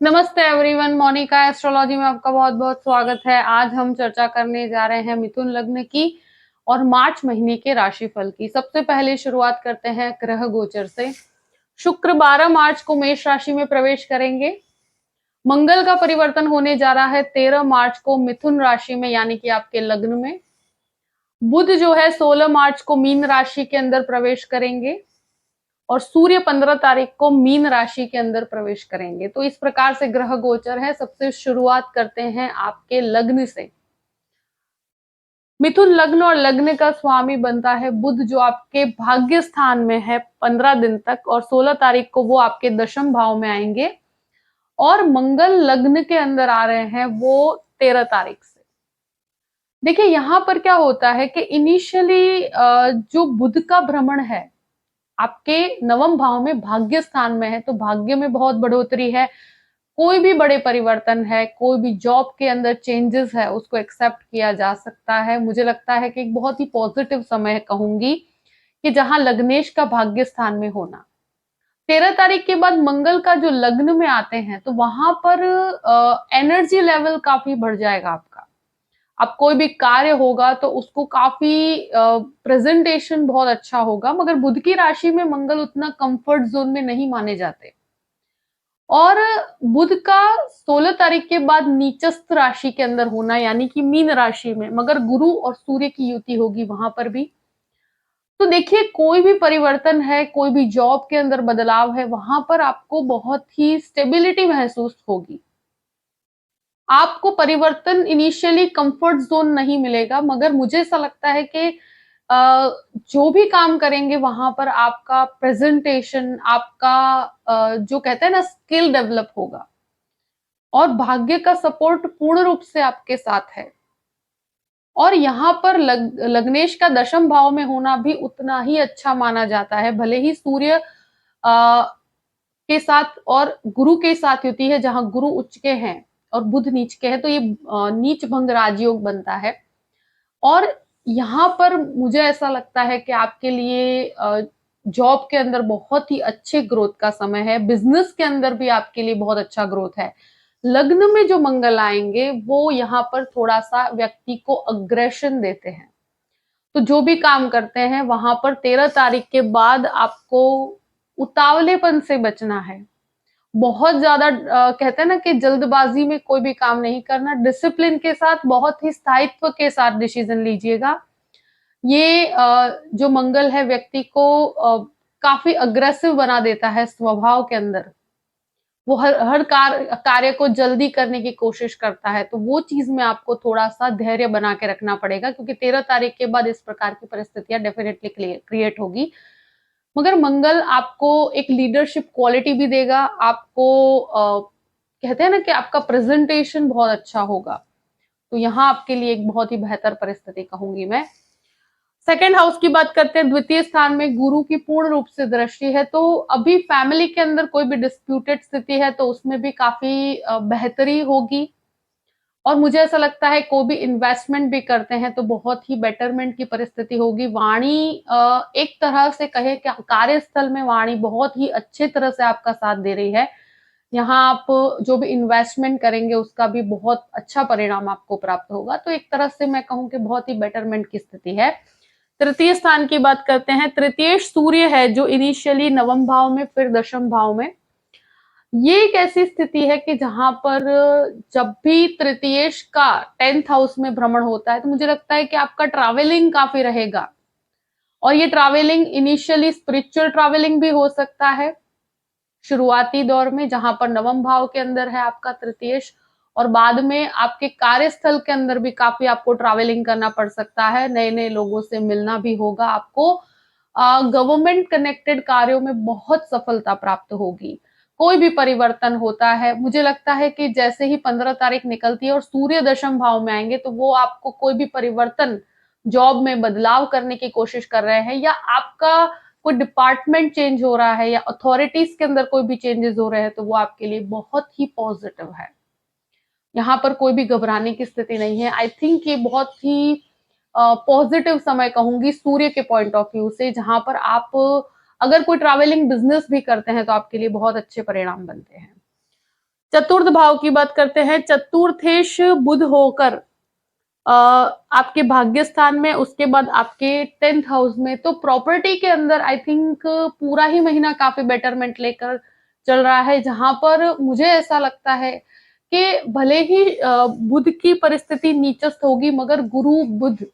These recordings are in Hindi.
नमस्ते एवरीवन, मोनिका एस्ट्रोलॉजी में आपका बहुत-बहुत स्वागत है। आज हम चर्चा करने जा रहे हैं मिथुन लग्न की और मार्च महीने के राशिफल की। सबसे पहले शुरुआत करते हैं ग्रह गोचर से। शुक्र 12 मार्च को मेष राशि में प्रवेश करेंगे। मंगल का परिवर्तन होने जा रहा है 13 मार्च को मिथुन राशि में, यानी कि आपके लग्न में। बुध जो है 16 मार्च को मीन राशि के अंदर प्रवेश करेंगे और सूर्य 15 तारीख को मीन राशि के अंदर प्रवेश करेंगे। तो इस प्रकार से ग्रह गोचर है। सबसे शुरुआत करते हैं आपके लग्न से। मिथुन लग्न और लग्न का स्वामी बनता है बुध, जो आपके भाग्य स्थान में है 15 दिन तक, और 16 तारीख को वो आपके दशम भाव में आएंगे। और मंगल लग्न के अंदर आ रहे हैं वो 13 तारीख से। देखिए यहाँ पर क्या होता है कि इनिशियली जो बुध का भ्रमण है आपके नवम भाव में भाग्य स्थान में है, तो भाग्य में बहुत बढ़ोतरी है। कोई भी बड़े परिवर्तन है, कोई भी जॉब के अंदर चेंजेस है, उसको एक्सेप्ट किया जा सकता है। मुझे लगता है कि एक बहुत ही पॉजिटिव समय कहूंगी कि जहां लग्नेश का भाग्य स्थान में होना। 13 तारीख के बाद मंगल का जो लग्न में आते हैं, तो वहां पर एनर्जी लेवल काफी बढ़ जाएगा आपका। अब कोई भी कार्य होगा तो उसको काफी प्रेजेंटेशन बहुत अच्छा होगा, मगर बुध की राशि में मंगल उतना कंफर्ट जोन में नहीं माने जाते। और बुध का 16 तारीख के बाद नीचस्थ राशि के अंदर होना, यानी कि मीन राशि में, मगर गुरु और सूर्य की युति होगी वहां पर भी। तो देखिए कोई भी परिवर्तन है, कोई भी जॉब के अंदर बदलाव है, वहां पर आपको बहुत ही स्टेबिलिटी महसूस होगी। आपको परिवर्तन इनिशियली कंफर्ट जोन नहीं मिलेगा, मगर मुझे ऐसा लगता है कि जो भी काम करेंगे वहां पर आपका प्रेजेंटेशन, आपका जो कहते हैं ना स्किल डेवलप होगा। और भाग्य का सपोर्ट पूर्ण रूप से आपके साथ है। और यहाँ पर लग्नेश का दशम भाव में होना भी उतना ही अच्छा माना जाता है। भले ही सूर्य के साथ और गुरु के साथ युति है, जहां गुरु उच्च के हैं और बुध नीच के हैं, तो ये नीच भंग राजयोग बनता है। और यहाँ पर मुझे ऐसा लगता है कि आपके लिए जॉब के अंदर बहुत ही अच्छे ग्रोथ का समय है। बिजनेस के अंदर भी आपके लिए बहुत अच्छा ग्रोथ है। लग्न में जो मंगल आएंगे वो यहाँ पर थोड़ा सा व्यक्ति को अग्रेशन देते हैं। तो जो भी काम करते हैं वहां पर 13 तारीख के बाद आपको उतावलेपन से बचना है। बहुत ज्यादा कहते हैं ना कि जल्दबाजी में कोई भी काम नहीं करना। डिसिप्लिन के साथ, बहुत ही स्थायित्व के साथ डिसीजन लीजिएगा। ये जो मंगल है व्यक्ति को काफी अग्रेसिव बना देता है स्वभाव के अंदर। वो हर कार्य को जल्दी करने की कोशिश करता है, तो वो चीज में आपको थोड़ा सा धैर्य बना के रखना पड़ेगा, क्योंकि 13 तारीख के बाद इस प्रकार की परिस्थितियां डेफिनेटली क्रिएट होगी। मगर मंगल आपको एक लीडरशिप क्वालिटी भी देगा। आपको कहते हैं ना कि आपका प्रेजेंटेशन बहुत अच्छा होगा। तो यहाँ आपके लिए एक बहुत ही बेहतर परिस्थिति कहूंगी मैं। सेकेंड हाउस की बात करते हैं। द्वितीय स्थान में गुरु की पूर्ण रूप से दृष्टि है, तो अभी फैमिली के अंदर कोई भी डिस्प्यूटेड स्थिति है तो उसमें भी काफी बेहतरी होगी। और मुझे ऐसा लगता है कोई भी इन्वेस्टमेंट भी करते हैं तो बहुत ही बेटरमेंट की परिस्थिति होगी। वाणी एक तरह से कहे कि कार्यस्थल में वाणी बहुत ही अच्छे तरह से आपका साथ दे रही है। यहाँ आप जो भी इन्वेस्टमेंट करेंगे उसका भी बहुत अच्छा परिणाम आपको प्राप्त होगा। तो एक तरह से मैं कहूँ कि बहुत ही बेटरमेंट की स्थिति है। तृतीय स्थान की बात करते हैं। तृतीय सूर्य है जो इनिशियली नवम भाव में, फिर दशम भाव में। ये एक ऐसी स्थिति है कि जहां पर जब भी तृतीयेश का 10th हाउस में भ्रमण होता है, तो मुझे लगता है कि आपका ट्रैवलिंग काफी रहेगा। और ये ट्रैवलिंग इनिशियली स्पिरिचुअल ट्रैवलिंग भी हो सकता है शुरुआती दौर में, जहां पर नवम भाव के अंदर है आपका तृतीयेश। और बाद में आपके कार्यस्थल के अंदर भी काफी आपको ट्रैवलिंग करना पड़ सकता है। नए नए लोगों से मिलना भी होगा आपको। गवर्नमेंट कनेक्टेड कार्यों में बहुत सफलता प्राप्त होगी। कोई भी परिवर्तन होता है, मुझे लगता है कि जैसे ही 15 तारीख निकलती है और सूर्य दशम भाव में आएंगे, तो वो आपको कोई भी परिवर्तन, जॉब में बदलाव करने की कोशिश कर रहे हैं, या आपका कोई डिपार्टमेंट चेंज हो रहा है, या अथॉरिटीज के अंदर कोई भी चेंजेस हो रहे हैं, तो वो आपके लिए बहुत ही पॉजिटिव है। यहाँ पर कोई भी घबराने की स्थिति नहीं है। आई थिंक ये बहुत ही पॉजिटिव समय कहूंगी सूर्य के पॉइंट ऑफ व्यू से, जहां पर आप अगर कोई ट्रैवलिंग बिजनेस भी करते हैं तो आपके लिए बहुत अच्छे परिणाम बनते हैं। चतुर्थ भाव की बात करते हैं, चतुर्थेश बुध होकर आपके भाग्य स्थान में, उसके बाद आपके 10th हाउस में, तो प्रॉपर्टी के अंदर आई थिंक पूरा ही महीना काफी बेटरमेंट लेकर चल रहा है, जहां पर मुझे ऐसा लगता है कि भले ही बुध की परिस्थिति नीचस्थ होगी, मगर गुरु बुध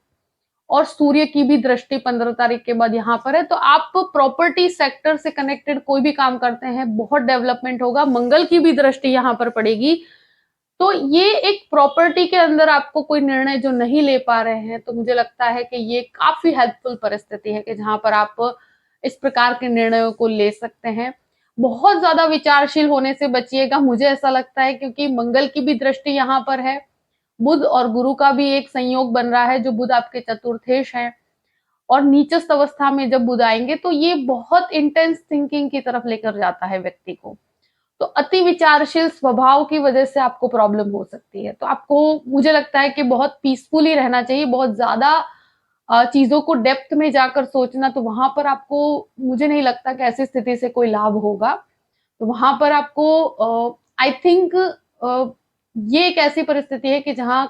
और सूर्य की भी दृष्टि 15 तारीख के बाद यहाँ पर है, तो आप प्रॉपर्टी सेक्टर से कनेक्टेड कोई भी काम करते हैं, बहुत डेवलपमेंट होगा। मंगल की भी दृष्टि यहाँ पर पड़ेगी, तो ये एक प्रॉपर्टी के अंदर आपको कोई निर्णय जो नहीं ले पा रहे हैं, तो मुझे लगता है कि ये काफी हेल्पफुल परिस्थिति है कि जहां पर आप इस प्रकार के निर्णयों को ले सकते हैं। बहुत ज्यादा विचारशील होने से बचिएगा, मुझे ऐसा लगता है, क्योंकि मंगल की भी दृष्टि यहाँ पर है, बुध और गुरु का भी एक संयोग बन रहा है, जो बुध आपके चतुर्थेश है, और नीचस्थ अवस्था में जब बुध आएंगे तो ये बहुत इंटेंस थिंकिंग की तरफ लेकर जाता है व्यक्ति को। तो अति विचारशील स्वभाव की वजह से आपको प्रॉब्लम हो सकती है, तो आपको, मुझे लगता है कि बहुत पीसफुली रहना चाहिए, बहुत ज्यादा चीजों को डेप्थ में जाकर सोचना, तो वहां पर आपको, मुझे नहीं लगता कि ऐसी स्थिति से कोई लाभ होगा। तो वहां पर आपको आई थिंक ये एक ऐसी परिस्थिति है कि जहां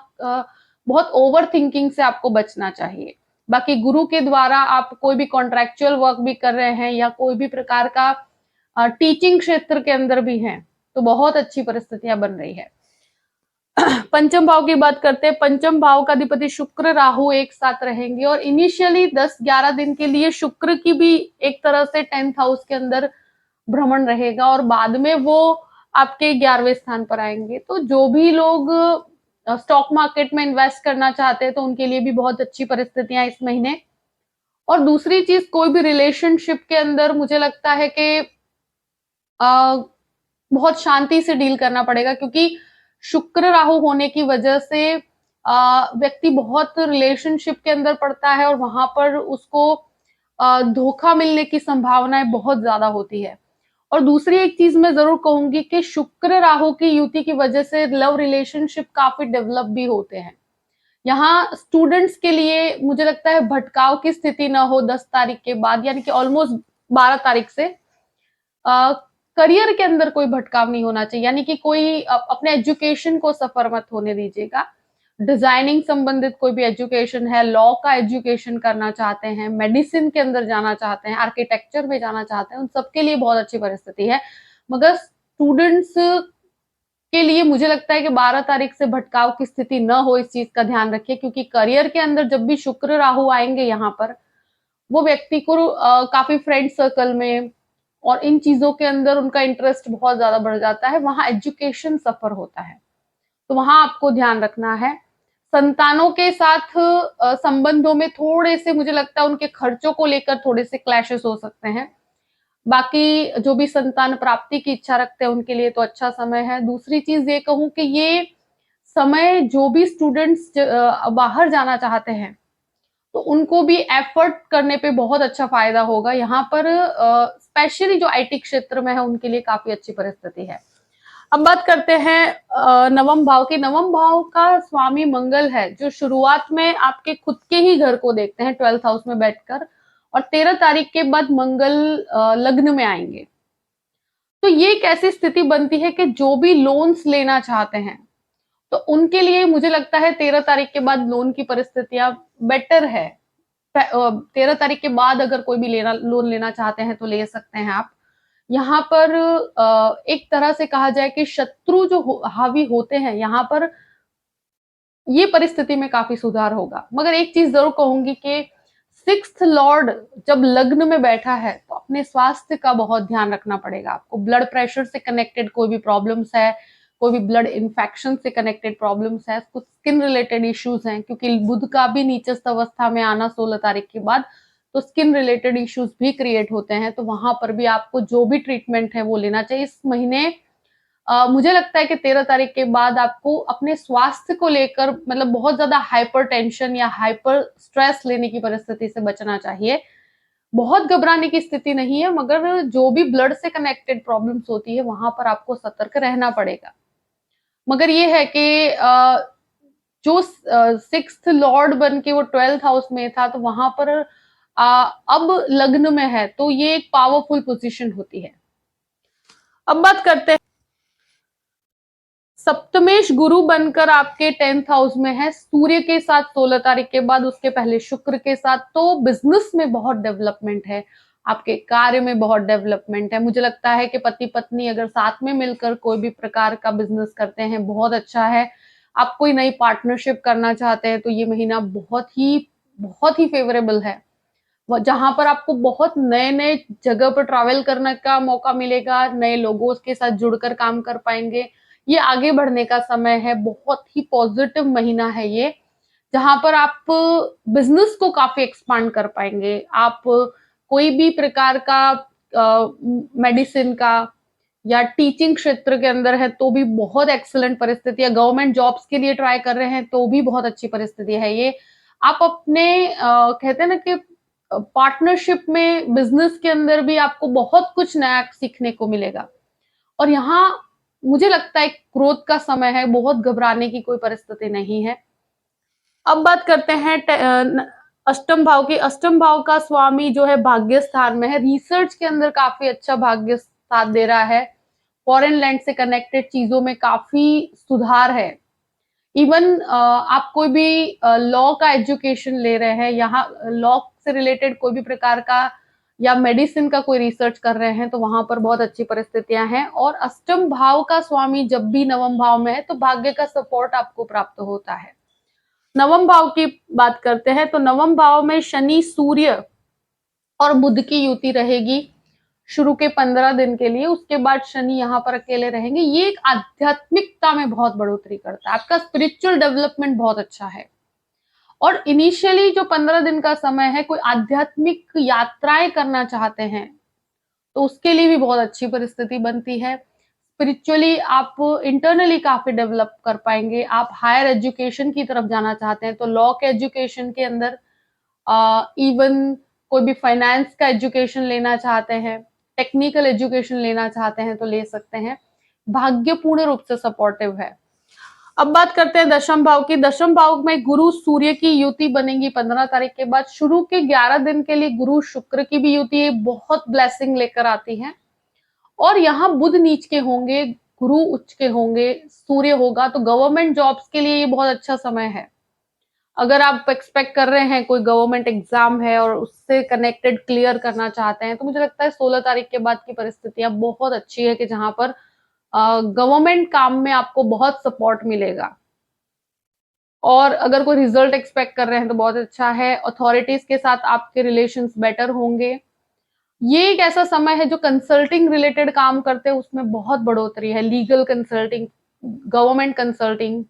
बहुत ओवर थिंकिंग से आपको बचना चाहिए। बाकी गुरु के द्वारा आप कोई भी कॉन्ट्रेक्चुअल वर्क भी कर रहे हैं, या कोई भी प्रकार का टीचिंग क्षेत्र के अंदर भी हैं, तो बहुत अच्छी परिस्थितियां बन रही है। पंचम भाव की बात करते हैं, पंचम भाव का अधिपति शुक्र राहु एक साथ रहेंगे, और इनिशियली 10-11 दिन के लिए शुक्र की भी एक तरह से 10th हाउस के अंदर भ्रमण रहेगा, और बाद में वो आपके 11वें स्थान पर आएंगे। तो जो भी लोग स्टॉक मार्केट में इन्वेस्ट करना चाहते हैं, तो उनके लिए भी बहुत अच्छी परिस्थितियां इस महीने। और दूसरी चीज, कोई भी रिलेशनशिप के अंदर मुझे लगता है कि बहुत शांति से डील करना पड़ेगा, क्योंकि शुक्र राहु होने की वजह से व्यक्ति बहुत रिलेशनशिप के अंदर पड़ता है, और वहां पर उसको धोखा मिलने की संभावनाएं बहुत ज्यादा होती है। और दूसरी एक चीज मैं जरूर कहूंगी कि शुक्र राहु की युति की वजह से लव रिलेशनशिप काफी डेवलप भी होते हैं। यहाँ स्टूडेंट्स के लिए मुझे लगता है भटकाव की स्थिति ना हो 10 तारीख के बाद, यानी कि ऑलमोस्ट 12 तारीख से करियर के अंदर कोई भटकाव नहीं होना चाहिए, यानी कि कोई अपने एजुकेशन को सफर मत होने दीजिएगा। डिजाइनिंग संबंधित कोई भी एजुकेशन है, लॉ का एजुकेशन करना चाहते हैं, मेडिसिन के अंदर जाना चाहते हैं, आर्किटेक्चर में जाना चाहते हैं, उन सबके लिए बहुत अच्छी परिस्थिति है। मगर स्टूडेंट्स के लिए मुझे लगता है कि 12 तारीख से भटकाव की स्थिति न हो, इस चीज का ध्यान रखिए, क्योंकि करियर के अंदर जब भी शुक्र राहु आएंगे यहाँ पर, वो व्यक्ति को काफी फ्रेंड सर्कल में और इन चीजों के अंदर उनका इंटरेस्ट बहुत ज्यादा बढ़ जाता है, वहां एजुकेशन सफर होता है, तो वहां आपको ध्यान रखना है। संतानों के साथ संबंधों में थोड़े से, मुझे लगता है, उनके खर्चों को लेकर थोड़े से क्लैशेस हो सकते हैं। बाकी जो भी संतान प्राप्ति की इच्छा रखते हैं उनके लिए तो अच्छा समय है। दूसरी चीज ये कहूं कि ये समय जो भी स्टूडेंट्स बाहर जाना चाहते हैं, तो उनको भी एफर्ट करने पे बहुत अच्छा फायदा होगा। यहाँ पर स्पेशली जो आईटी क्षेत्र में है उनके लिए काफी अच्छी परिस्थिति है। अब बात करते हैं नवम भाव की। नवम भाव का स्वामी मंगल है, जो शुरुआत में आपके खुद के ही घर को देखते हैं 12th हाउस में बैठकर, और 13 तारीख के बाद मंगल लग्न में आएंगे। तो ये एक ऐसी स्थिति बनती है कि जो भी लोन्स लेना चाहते हैं, तो उनके लिए मुझे लगता है 13 तारीख के बाद लोन की परिस्थितियां बेटर है। 13 तारीख के बाद अगर कोई भी लोन लेना चाहते हैं तो ले सकते हैं आप। यहाँ पर एक तरह से कहा जाए कि शत्रु जो हावी होते हैं, यहाँ पर ये परिस्थिति में काफी सुधार होगा। मगर एक चीज जरूर कहूंगी कि 6th लॉर्ड जब लग्न में बैठा है, तो अपने स्वास्थ्य का बहुत ध्यान रखना पड़ेगा आपको। ब्लड प्रेशर से कनेक्टेड कोई भी प्रॉब्लम्स है, कोई भी ब्लड इन्फेक्शन से कनेक्टेड प्रॉब्लम्स है, कुछ स्किन रिलेटेड इश्यूज हैं, क्योंकि बुध का भी नीचस्थ अवस्था में आना 16 तारीख के बाद, तो स्किन रिलेटेड इश्यूज भी क्रिएट होते हैं, तो वहां पर भी आपको जो भी ट्रीटमेंट है वो लेना चाहिए। इस महीने मुझे लगता है कि 13 तारीख के बाद आपको अपने स्वास्थ्य को लेकर, मतलब बहुत ज्यादा हाइपर टेंशन या हाइपर स्ट्रेस लेने की परिस्थिति से बचना चाहिए। बहुत घबराने की स्थिति नहीं है, मगर जो भी ब्लड से कनेक्टेड प्रॉब्लम्स होती है वहां पर आपको सतर्क रहना पड़ेगा। मगर ये है कि जो 6th लॉर्ड बन के वो 12th हाउस में था, तो वहां पर अब लग्न में है, तो ये एक पावरफुल पोजीशन होती है। अब बात करते हैं सप्तमेश गुरु बनकर आपके 10th हाउस में है, सूर्य के साथ 16 तारीख के बाद, उसके पहले शुक्र के साथ। तो बिजनेस में बहुत डेवलपमेंट है, आपके कार्य में बहुत डेवलपमेंट है। मुझे लगता है कि पति पत्नी अगर साथ में मिलकर कोई भी प्रकार का बिजनेस करते हैं, बहुत अच्छा है। आप कोई नई पार्टनरशिप करना चाहते हैं तो ये महीना बहुत ही फेवरेबल है। जहां पर आपको बहुत नए नए जगह पर ट्रैवल करने का मौका मिलेगा, नए लोगों के साथ जुड़कर काम कर पाएंगे। ये आगे बढ़ने का समय है, बहुत ही पॉजिटिव महीना है ये, जहां पर आप बिजनेस को काफी एक्सपांड कर पाएंगे। आप कोई भी प्रकार का मेडिसिन का या टीचिंग क्षेत्र के अंदर है तो भी बहुत एक्सीलेंट परिस्थिति है। गवर्नमेंट जॉब्स के लिए ट्राई कर रहे हैं तो भी बहुत अच्छी परिस्थिति है ये। आप अपने कहते हैं ना कि पार्टनरशिप में बिजनेस के अंदर भी आपको बहुत कुछ नया सीखने को मिलेगा। और यहाँ मुझे लगता है ग्रोथ का समय है, बहुत घबराने की कोई परिस्थिति नहीं है। अब बात करते हैं अष्टम भाव की। अष्टम भाव का स्वामी जो है भाग्य स्थान में है, रिसर्च के अंदर काफी अच्छा भाग्य साथ दे रहा है। फॉरेन लैंड से कनेक्टेड चीजों में काफी सुधार है। इवन आप कोई भी लॉ का एजुकेशन ले रहे हैं, यहाँ लॉ से रिलेटेड कोई भी प्रकार का या मेडिसिन का कोई रिसर्च कर रहे हैं तो वहां पर बहुत अच्छी परिस्थितियां हैं। और अष्टम भाव का स्वामी जब भी नवम भाव में है तो भाग्य का सपोर्ट आपको प्राप्त होता है। नवम भाव की बात करते हैं तो नवम भाव में शनि, सूर्य और बुध की युति रहेगी शुरू के 15 दिन के लिए। उसके बाद शनि यहाँ पर अकेले रहेंगे। ये एक आध्यात्मिकता में बहुत बढ़ोतरी करता है, आपका स्पिरिचुअल डेवलपमेंट बहुत अच्छा है। और इनिशियली जो 15 दिन का समय है, कोई आध्यात्मिक यात्राएं करना चाहते हैं तो उसके लिए भी बहुत अच्छी परिस्थिति बनती है। स्पिरिचुअली आप इंटरनली काफी डेवलप कर पाएंगे। आप हायर एजुकेशन की तरफ जाना चाहते हैं तो लॉ के एजुकेशन के अंदर, इवन कोई भी फाइनेंस का एजुकेशन लेना चाहते हैं, टेक्निकल एजुकेशन लेना चाहते हैं तो ले सकते हैं। भाग्य पूर्ण रूप से सपोर्टिव है। अब बात करते हैं दशम भाव की। दशम भाव में गुरु सूर्य की युति बनेगी 15 तारीख के बाद। शुरू के 11 दिन के लिए गुरु शुक्र की भी युति बहुत ब्लेसिंग लेकर आती है। और यहाँ बुध नीच के होंगे, गुरु उच्च के होंगे, सूर्य होगा, तो गवर्नमेंट जॉब्स के लिए ये बहुत अच्छा समय है। अगर आप एक्सपेक्ट कर रहे हैं कोई गवर्नमेंट एग्जाम है और उससे कनेक्टेड क्लियर करना चाहते हैं तो मुझे लगता है 16 तारीख के बाद की परिस्थितियां बहुत अच्छी है कि जहां पर गवर्नमेंट काम में आपको बहुत सपोर्ट मिलेगा। और अगर कोई रिजल्ट एक्सपेक्ट कर रहे हैं तो बहुत अच्छा है। अथॉरिटीज के साथ आपके रिलेशंस बेटर होंगे। ये एक ऐसा समय है जो कंसल्टिंग रिलेटेड काम करते हैं उसमें बहुत बढ़ोतरी है। लीगल कंसल्टिंग, गवर्नमेंट कंसल्टिंग,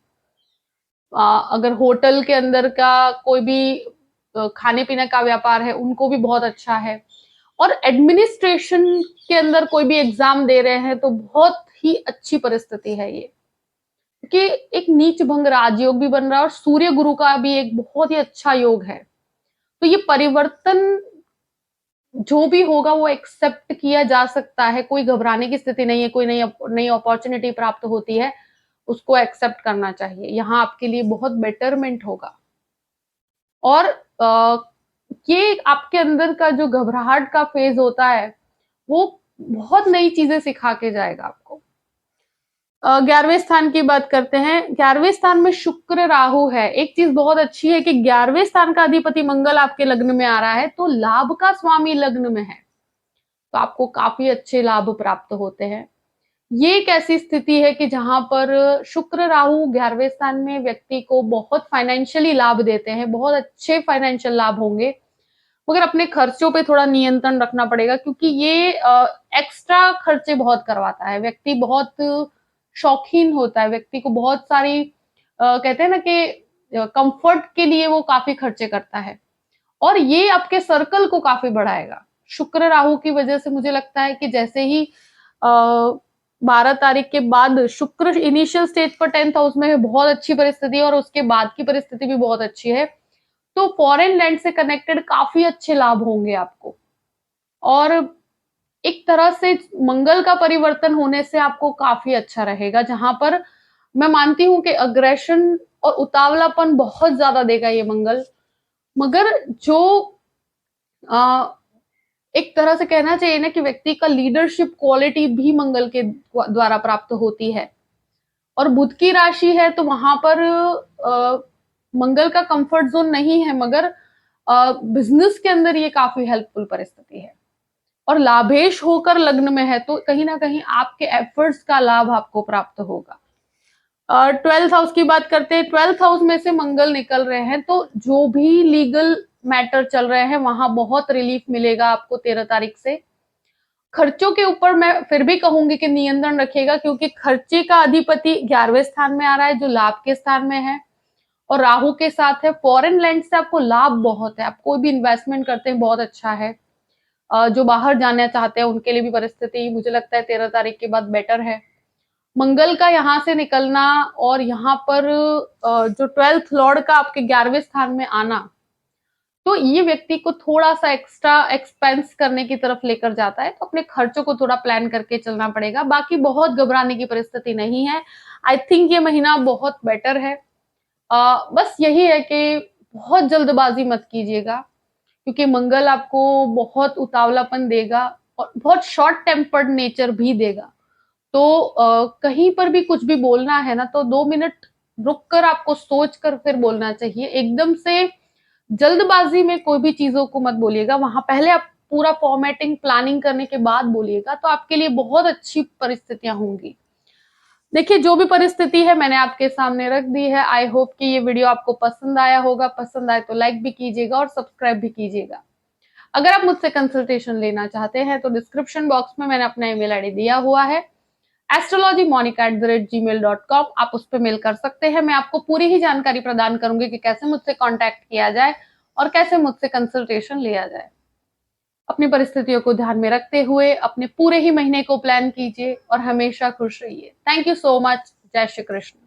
अगर होटल के अंदर का कोई भी खाने पीने का व्यापार है उनको भी बहुत अच्छा है। और एडमिनिस्ट्रेशन के अंदर कोई भी एग्जाम दे रहे हैं तो बहुत ही अच्छी परिस्थिति है ये, कि एक नीच भंग राजयोग भी बन रहा है और सूर्य गुरु का भी एक बहुत ही अच्छा योग है। तो ये परिवर्तन जो भी होगा वो एक्सेप्ट किया जा सकता है, कोई घबराने की स्थिति नहीं है। कोई नई नई अपॉर्चुनिटी प्राप्त होती है उसको एक्सेप्ट करना चाहिए, यहाँ आपके लिए बहुत बेटरमेंट होगा। और ये आपके अंदर का जो घबराहट का फेज होता है वो बहुत नई चीजें सिखा के जाएगा आपको। 11वें स्थान की बात करते हैं। 11वें स्थान में शुक्र राहु है। एक चीज बहुत अच्छी है कि 11वें स्थान का अधिपति मंगल आपके लग्न में आ रहा है तो लाभ का स्वामी लग्न में है, तो आपको काफी अच्छे लाभ प्राप्त होते हैं। ये एक ऐसी स्थिति है कि जहां पर शुक्र राहु 11वें स्थान में व्यक्ति को बहुत फाइनेंशियली लाभ देते हैं, बहुत अच्छे फाइनेंशियल लाभ होंगे। मगर अपने खर्चों पे थोड़ा नियंत्रण रखना पड़ेगा क्योंकि ये एक्स्ट्रा खर्चे बहुत करवाता है। व्यक्ति बहुत शौकीन होता है, व्यक्ति को बहुत सारी कहते हैं ना कि कंफर्ट के लिए वो काफी खर्चे करता है और ये आपके सर्कल को काफी बढ़ाएगा। शुक्र राहु की वजह से मुझे लगता है कि जैसे ही 12 तारीख के बाद शुक्र इनिशियल स्टेज पर 10th हाउस में है, बहुत अच्छी परिस्थिति है और उसके बाद की परिस्थिति भी बहुत अच्छी है। तो फॉरेन लैंड से कनेक्टेड काफी अच्छे लाभ होंगे आपको। और एक तरह से मंगल का परिवर्तन होने से आपको काफी अच्छा रहेगा, जहां पर मैं मानती हूं कि अग्रेशन और उतावलापन बहुत ज्यादा देगा ये मंगल। मगर जो एक तरह से कहना चाहिए ना कि व्यक्ति का लीडरशिप क्वालिटी भी मंगल के द्वारा प्राप्त होती है। और बुध की राशि है तो वहां पर मंगल का कंफर्ट जोन नहीं है, मगर बिजनेस के अंदर ये काफी हेल्पफुल परिस्थिति है। और लाभेश होकर लग्न में है तो कहीं ना कहीं आपके एफर्ट्स का लाभ आपको प्राप्त होगा। 12th हाउस की बात करते हैं, 12th हाउस में से मंगल निकल रहे हैं तो जो भी लीगल मैटर चल रहे हैं वहां बहुत रिलीफ मिलेगा आपको 13 तारीख से। खर्चों के ऊपर मैं फिर भी कहूंगी कि नियंत्रण रखिएगा, क्योंकि खर्चे का अधिपति 11वें स्थान में आ रहा है जो लाभ के स्थान में है और राहु के साथ है। फॉरेन लैंड से आपको लाभ बहुत है, आप कोई भी इन्वेस्टमेंट करते हैं बहुत अच्छा है। जो बाहर जाना चाहते हैं उनके लिए भी परिस्थिति मुझे लगता है 13 तारीख के बाद बेटर है। मंगल का यहाँ से निकलना और यहाँ पर जो 12th लॉर्ड का आपके 11वें स्थान में आना, तो ये व्यक्ति को थोड़ा सा एक्स्ट्रा एक्सपेंस करने की तरफ लेकर जाता है, तो अपने खर्चों को थोड़ा प्लान करके चलना पड़ेगा। बाकी बहुत घबराने की परिस्थिति नहीं है। आई थिंक ये महीना बहुत बेटर है। बस यही है कि बहुत जल्दबाजी मत कीजिएगा, क्योंकि मंगल आपको बहुत उतावलापन देगा और बहुत शॉर्ट टेम्पर्ड नेचर भी देगा। तो कहीं पर भी कुछ भी बोलना है ना तो 2 मिनट रुक कर आपको सोच कर फिर बोलना चाहिए। एकदम से जल्दबाजी में कोई भी चीजों को मत बोलिएगा, वहां पहले आप पूरा फॉर्मेटिंग प्लानिंग करने के बाद बोलिएगा, तो आपके लिए बहुत अच्छी परिस्थितियां होंगी। देखिए, जो भी परिस्थिति है मैंने आपके सामने रख दी है। आई होप कि ये वीडियो आपको पसंद आया होगा। पसंद आए तो लाइक भी कीजिएगा और सब्सक्राइब भी कीजिएगा। अगर आप मुझसे कंसल्टेशन लेना चाहते हैं तो डिस्क्रिप्शन बॉक्स में मैंने अपना ईमेल आईडी दिया हुआ है, astrologymonica@gmail.com। आप उस पर मेल कर सकते हैं। मैं आपको पूरी ही जानकारी प्रदान करूंगी कि कैसे मुझसे कांटेक्ट किया जाए और कैसे मुझसे कंसल्टेशन लिया जाए। अपनी परिस्थितियों को ध्यान में रखते हुए अपने पूरे ही महीने को प्लान कीजिए और हमेशा खुश रहिए। Thank you so much. जय श्री कृष्ण।